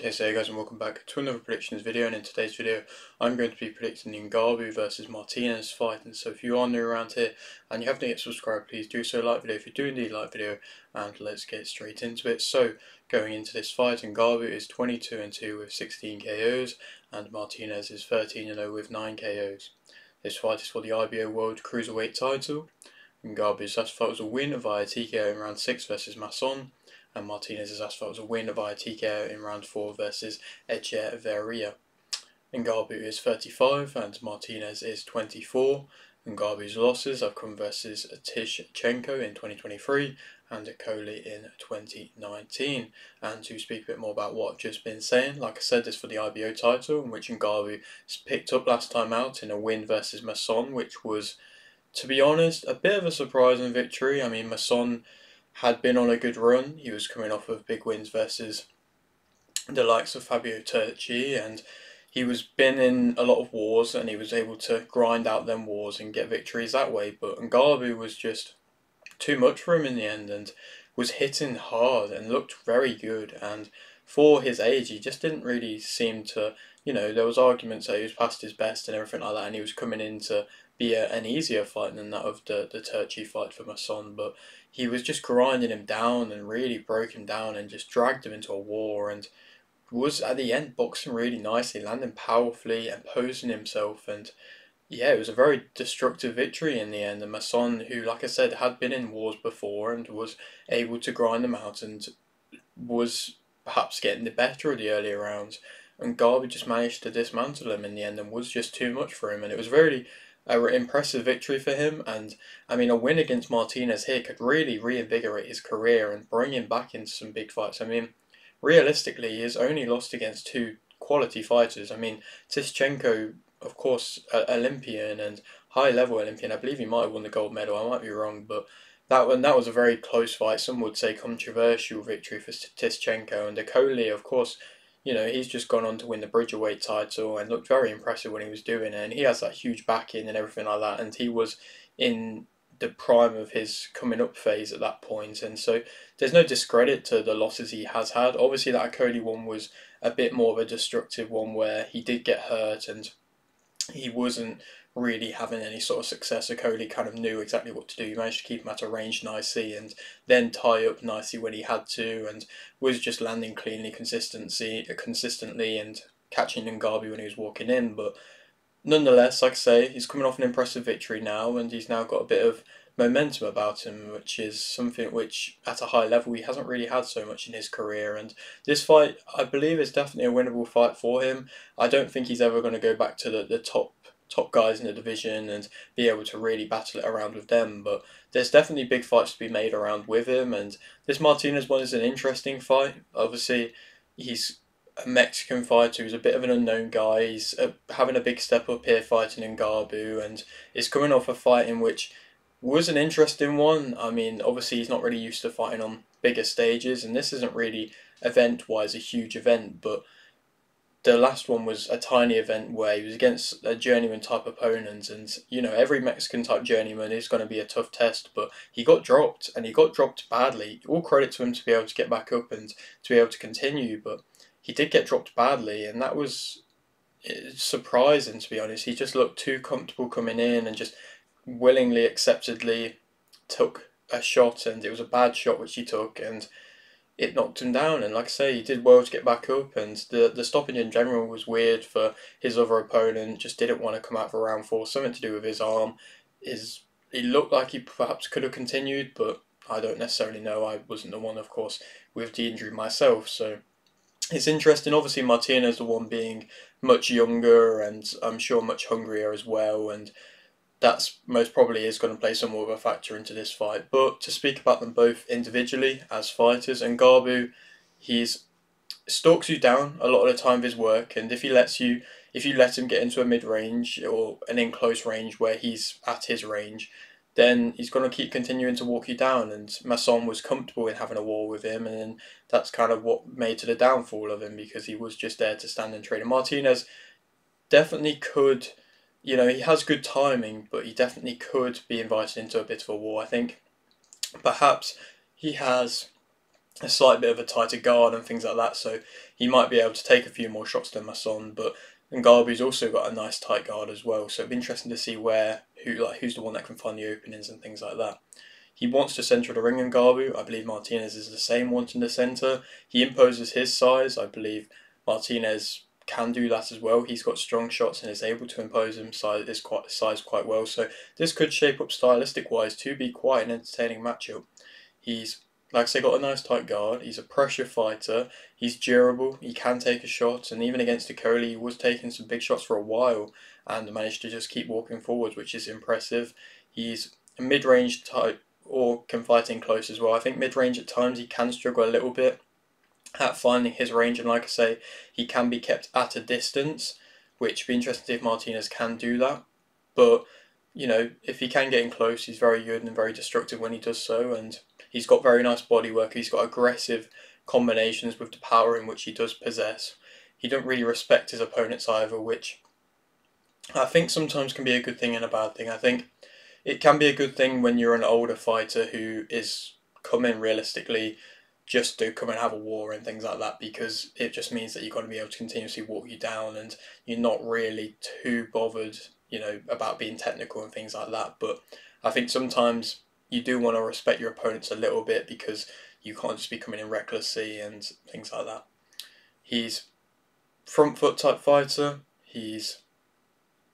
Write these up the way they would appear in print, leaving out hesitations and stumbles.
Okay, so hey guys, and welcome back to another predictions video, and in today's video I'm going to be predicting the Ngabu versus Martinez fight. And so if you are new around here and you haven't yet subscribed, please do so, like video if you do indeed like video, and let's get straight into it. So going into this fight, Ngabu is 22-2 with 16 KOs and Martinez is 13-0 with 9 KOs. This fight is for the IBO World Cruiserweight title. Ngabu's last fight was a win via TKO in round 6 versus Masson, and Martinez's last fight was a win via TKO in round 4 versus Echeverria. Ngabu is 35 and Martinez is 24. Ngabu's losses have come versus Tishchenko in 2023 and Coley in 2019. And to speak a bit more about what I've just been saying, like I said, this for the IBO title, in which Ngabu picked up last time out in a win versus Masson, which was, to be honest, a bit of a surprising victory. I mean, Masson had been on a good run. He was coming off of big wins versus the likes of Fabio Turchi, and he was been in a lot of wars, and he was able to grind out them wars and get victories that way. But Ngabu was just too much for him in the end, and was hitting hard and looked very good. And for his age, he just didn't really seem to, there was arguments that he was past his best and everything like that, and he was coming in to be an easier fight than that of the Turchi fight for Masson. But he was just grinding him down and really broke him down and just dragged him into a war, and was at the end boxing really nicely, landing powerfully and posing himself. And yeah, it was a very destructive victory in the end. And Masson, who, like I said, had been in wars before and was able to grind them out and was perhaps getting the better of the earlier rounds, and Ngabu just managed to dismantle him in the end and was just too much for him. And it was very impressive victory for him. And I mean, a win against Martinez here could really reinvigorate his career and bring him back into some big fights. I mean, realistically, he has only lost against two quality fighters. I mean, Tishchenko, of course, Olympian and high-level Olympian. I believe he might have won the gold medal. I might be wrong, but that was a very close fight. Some would say controversial victory for Tishchenko. And Coley, of course, he's just gone on to win the Bridgerweight title and looked very impressive when he was doing it. And he has that huge backing and everything like that. And he was in the prime of his coming up phase at that point. And so there's no discredit to the losses he has had. Obviously, that Coley one was a bit more of a destructive one where he did get hurt and he wasn't really having any sort of success. Coley kind of knew exactly what to do. He managed to keep him at a range nicely and then tie up nicely when he had to, and was just landing cleanly, consistently and catching Ngabu when he was walking in. But nonetheless, like I say, he's coming off an impressive victory now, and he's now got a bit of momentum about him, which is something which at a high level he hasn't really had so much in his career. And this fight, I believe, is definitely a winnable fight for him. I don't think he's ever going to go back to the top guys in the division and be able to really battle it around with them, but there's definitely big fights to be made around with him. And this Martinez one is an interesting fight. Obviously, he's a Mexican fighter who's a bit of an unknown guy. He's having a big step up here fighting in Ngabu, and is coming off a fight in which was an interesting one. I mean, obviously he's not really used to fighting on bigger stages, and this isn't really event-wise a huge event, but the last one was a tiny event where he was against a journeyman type opponent, and every Mexican type journeyman is going to be a tough test, but he got dropped, and he got dropped badly. All credit to him to be able to get back up and to be able to continue, but he did get dropped badly, and that was surprising, to be honest. He just looked too comfortable coming in and just willingly, acceptedly took a shot, and it was a bad shot which he took, and it knocked him down. And like I say, he did well to get back up, and the stoppage in general was weird for his other opponent. Just didn't want to come out for round 4. Something to do with his arm. He looked like he perhaps could have continued, but I don't necessarily know. I wasn't the one, of course, with the injury myself, so it's interesting. Obviously, Martinez, the one being much younger and I'm sure much hungrier as well, and that's most probably is going to play some more of a factor into this fight. But to speak about them both individually as fighters, and Ngabu, he's stalks you down a lot of the time of his work, and if you let him get into a mid-range or an in-close range where he's at his range, then he's going to keep continuing to walk you down. And Masson was comfortable in having a war with him, and that's kind of what made to the downfall of him, because he was just there to stand and trade. And Martinez definitely could, he has good timing, but he definitely could be invited into a bit of a war. I think perhaps he has a slight bit of a tighter guard and things like that, so he might be able to take a few more shots than Masson. But Ngabu's also got a nice tight guard as well, so it'd be interesting to see who's the one that can find the openings and things like that. He wants to centre the ring in Ngabu. I believe Martinez is the same, wanting to centre. He imposes his size. I believe Martinez can do that as well. He's got strong shots and is able to impose his size quite well. So this could shape up stylistic wise to be quite an entertaining matchup. He's, like I say, got a nice tight guard. He's a pressure fighter. He's durable. He can take a shot, and even against Okoli, he was taking some big shots for a while and managed to just keep walking forwards, which is impressive. He's a mid-range type, or can fight in close as well. I think mid-range at times he can struggle a little bit at finding his range, and like I say, he can be kept at a distance, which would be interesting to see if Martinez can do that. But you know, if he can get in close, he's very good and very destructive when he does so, and he's got very nice body work. He's got aggressive combinations with the power in which he does possess. He don't really respect his opponents either, which I think sometimes can be a good thing and a bad thing. I think it can be a good thing when you're an older fighter who is coming realistically just to come and have a war and things like that, because it just means that you've got to be able to continuously walk you down and you're not really too bothered, you know, about being technical and things like that. But I think sometimes you do want to respect your opponents a little bit, because you can't just be coming in recklessly and things like that. He's front foot type fighter. He's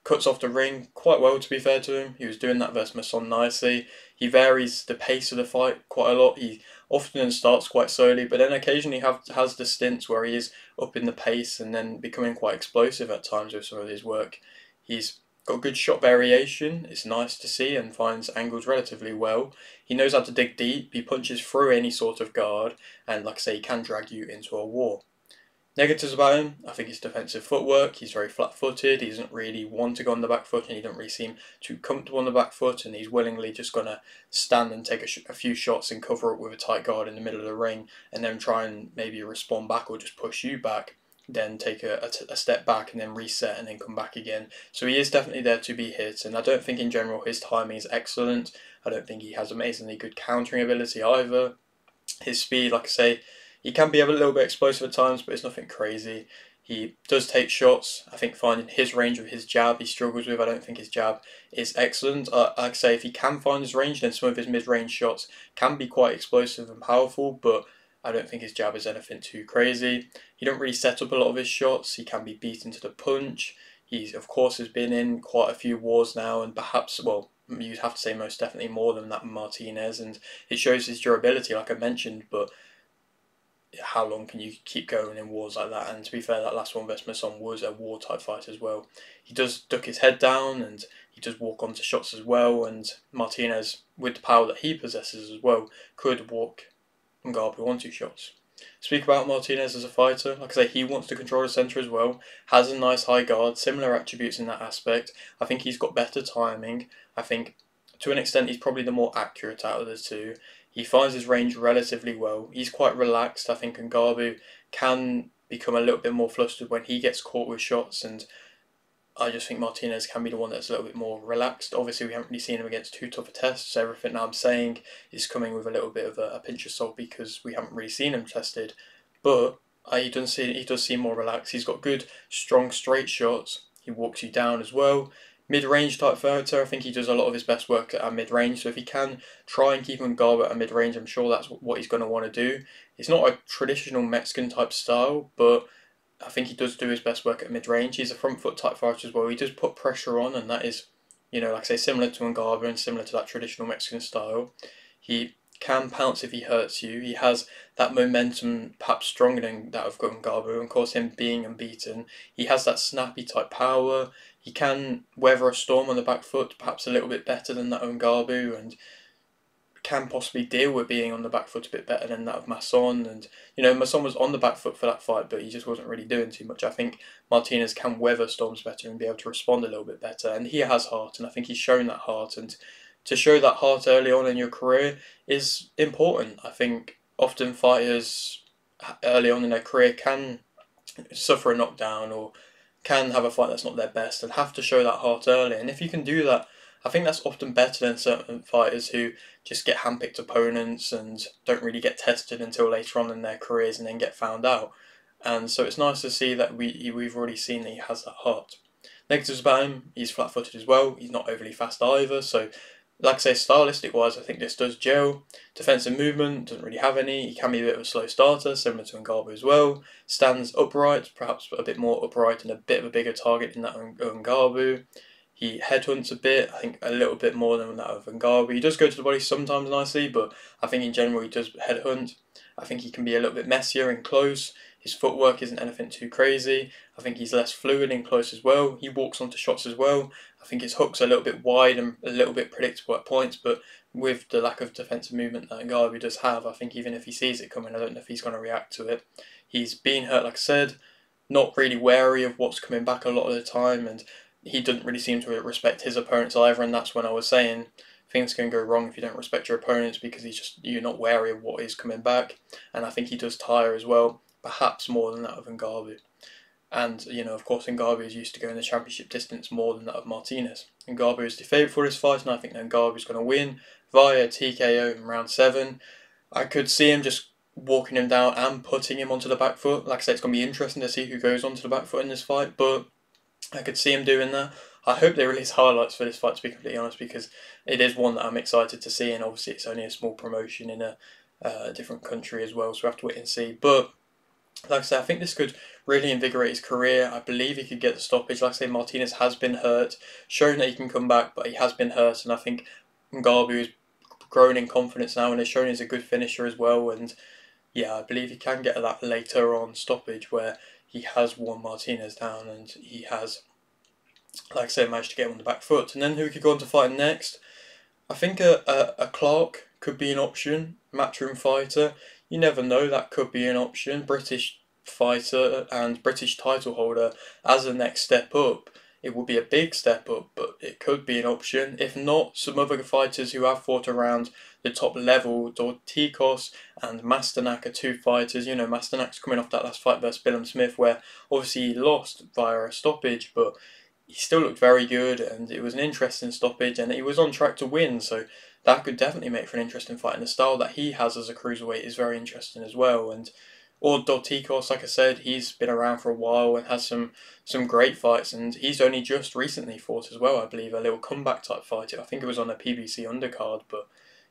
cuts off the ring quite well, to be fair to him. He was doing that versus Masson nicely. He varies the pace of the fight quite a lot. He often starts quite slowly, but then occasionally has the stints where he is up in the pace and then becoming quite explosive at times with some of his work. He's got good shot variation. It's nice to see, and finds angles relatively well. He knows how to dig deep. He punches through any sort of guard, and like I say, he can drag you into a war. Negatives about him, I think his defensive footwork. He's very flat-footed. He doesn't really want to go on the back foot, and he doesn't really seem too comfortable on the back foot, and he's willingly just going to stand and take a few shots and cover up with a tight guard in the middle of the ring, and then try and maybe respond back or just push you back, then take a step back and then reset and then come back again. So he is definitely there to be hit, and I don't think in general his timing is excellent. I don't think he has amazingly good countering ability either. His speed, like I say, he can be a little bit explosive at times, but it's nothing crazy. He does take shots. I think finding his range with his jab he struggles with. I don't think his jab is excellent. Like I say, if he can find his range, then some of his mid-range shots can be quite explosive and powerful, but I don't think his jab is anything too crazy. He don't really set up a lot of his shots. He can be beaten to the punch. He, of course, has been in quite a few wars now, and perhaps, well, you'd have to say most definitely more than that Martinez, and it shows his durability, like I mentioned, but how long can you keep going in wars like that? And to be fair, that last one versus Masson was a war type fight as well. He does duck his head down and he does walk onto shots as well, and Martinez, with the power that he possesses as well, could walk Ngabu onto shots. Speak about Martinez as a fighter, like I say, he wants to control the centre as well, has a nice high guard, similar attributes in that aspect. I think he's got better timing. I think to an extent he's probably the more accurate out of the two. He finds his range relatively well. He's quite relaxed. I think Ngabu can become a little bit more flustered when he gets caught with shots, and I just think Martinez can be the one that's a little bit more relaxed. Obviously, we haven't really seen him against too tough a test, so everything that I'm saying is coming with a little bit of a pinch of salt, because we haven't really seen him tested. But he does seem more relaxed. He's got good, strong, straight shots. He walks you down as well. Mid-range type fighter, I think he does a lot of his best work at mid-range, so if he can try and keep Ngabu at mid-range, I'm sure that's what he's going to want to do. It's not a traditional Mexican type style, but I think he does do his best work at mid-range. He's a front foot type fighter as well. He does put pressure on, and that is, you know, like I say, similar to Ngabu and similar to that traditional Mexican style. He can pounce if he hurts you. He has that momentum, perhaps stronger than that of Ngabu, and of course him being unbeaten. He has that snappy type power. He can weather a storm on the back foot, perhaps a little bit better than that of Ngabu, and can possibly deal with being on the back foot a bit better than that of Masson. And you know, Masson was on the back foot for that fight, but he just wasn't really doing too much. I think Martinez can weather storms better and be able to respond a little bit better, and he has heart, and I think he's shown that heart. And to show that heart early on in your career is important. I think often fighters early on in their career can suffer a knockdown or can have a fight that's not their best and have to show that heart early. And if you can do that I think that's often better than certain fighters who just get handpicked opponents and don't really get tested until later on in their careers and then get found out. And so it's nice to see that we've already seen that he has that heart. Negatives about him, he's flat-footed as well. He's not overly fast either. So, like I say, stylistic-wise, I think this does gel. Defensive movement, doesn't really have any. He can be a bit of a slow starter, similar to Ngabu as well. Stands upright, perhaps a bit more upright and a bit of a bigger target than that of Ngabu. He headhunts a bit, I think a little bit more than that of Ngabu. He does go to the body sometimes nicely, but I think in general he does headhunt. I think he can be a little bit messier in close. His footwork isn't anything too crazy. I think he's less fluid in close as well. He walks onto shots as well. I think his hook's a little bit wide and a little bit predictable at points, but with the lack of defensive movement that Ngabu does have, I think even if he sees it coming, I don't know if he's going to react to it. He's been hurt, like I said, not really wary of what's coming back a lot of the time, and he doesn't really seem to respect his opponents either, and that's when I was saying things can go wrong if you don't respect your opponents because you're not wary of what is coming back, and I think he does tire as well, perhaps more than that of Ngabu. And, of course, Ngabu is used to going the championship distance more than that of Martinez. Ngabu is the favourite for this fight, and I think that Ngabu is going to win via TKO in round 7. I could see him just walking him down and putting him onto the back foot. Like I said, it's going to be interesting to see who goes onto the back foot in this fight, but I could see him doing that. I hope they release highlights for this fight, to be completely honest, because it is one that I'm excited to see, and obviously it's only a small promotion in a different country as well, so we have to wait and see. But like I said, I think this could really invigorate his career. I believe he could get the stoppage. Like I say, Martinez has been hurt, shown that he can come back, but he has been hurt, and I think Ngabu is growing in confidence now and has shown he's a good finisher as well. And yeah, I believe he can get that later on stoppage where he has worn Martinez down and he has, like I said, managed to get him on the back foot. And then who could go on to fight next? I think a Clark could be an option, matchroom fighter. You never know, that could be an option. British fighter and British title holder as the next step up. It would be a big step up, but it could be an option. If not, some other fighters who have fought around the top level, Dorticos and Masternak are two fighters. Masternak's coming off that last fight versus Billum Smith, where obviously he lost via a stoppage, but he still looked very good, and it was an interesting stoppage, and he was on track to win, so that could definitely make for an interesting fight. And the style that he has as a cruiserweight is very interesting as well. And Dorticos, like I said, he's been around for a while and has some great fights, and he's only just recently fought as well, I believe, a little comeback type fight. I think it was on a PBC undercard, but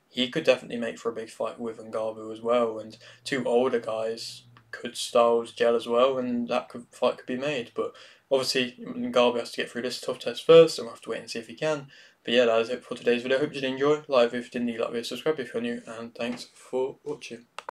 he could definitely make for a big fight with Ngabu as well. And two older guys could styles gel as well, and that fight could be made. But obviously, Ngabu has to get through this tough test first, and we'll have to wait and see if he can. But yeah, that is it for today's video. Hope you did enjoy. Like if you didn't, like video, subscribe if you're new, and thanks for watching.